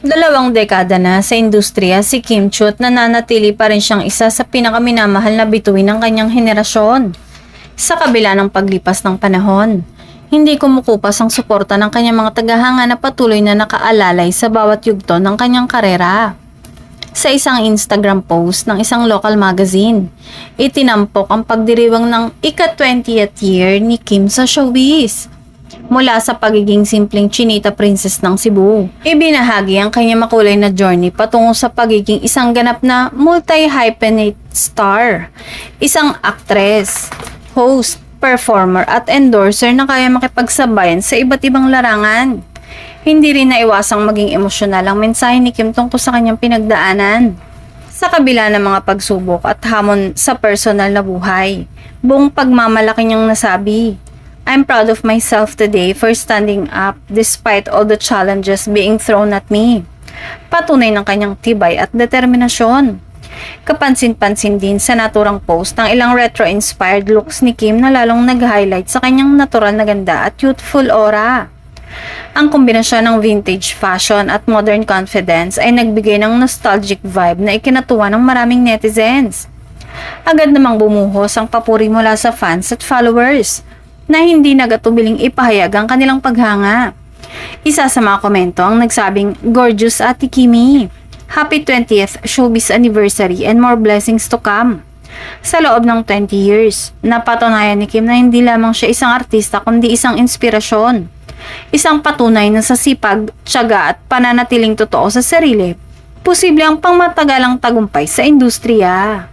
2 dekada na sa industriya si Kim Chiu at nananatili pa rin siyang isa sa pinakaminamahal na bituin ng kanyang henerasyon. Sa kabila ng paglipas ng panahon, hindi kumukupas ang suporta ng kanyang mga tagahanga na patuloy na nakaalalay sa bawat yugto ng kanyang karera. Sa isang Instagram post ng isang local magazine, itinampok ang pagdiriwang ng ika-20th year ni Kim sa showbiz. Mula sa pagiging simpleng chinita princess ng Cebu, ibinahagi ang kanyang makulay na journey patungo sa pagiging isang ganap na multi-hyphenate star, isang actress, host, performer at endorser na kaya makipagsabayan sa iba't ibang larangan. Hindi rin naiwasang maging emosyonal ang mensahe ni Kim tungkol sa kanyang pinagdaanan. Sa kabila ng mga pagsubok at hamon sa personal na buhay, buong pagmamalaki niyang nasabi, "I'm proud of myself today for standing up despite all the challenges being thrown at me." Patunay ng kanyang tibay at determinasyon. Kapansin-pansin din sa naturang post ng ilang retro-inspired looks ni Kim na lalong nag-highlight sa kanyang natural na ganda at youthful aura. Ang kombinasyon ng vintage fashion at modern confidence ay nagbigay ng nostalgic vibe na ikinatuwa ng maraming netizens. Agad namang bumuhos ang papuri mula sa fans at followers na hindi nagatubiling ipahayag ang kanilang paghanga. Isa sa mga komento ang nagsabing, "Gorgeous Ate Kimi. Happy 20th showbiz anniversary and more blessings to come." Sa loob ng 20 years, napatunayan ni Kim na hindi lamang siya isang artista kundi isang inspirasyon. Isang patunay na sa sipag, tiyaga at pananatiling totoo sa sarili, posible ang pangmatagalang tagumpay sa industriya.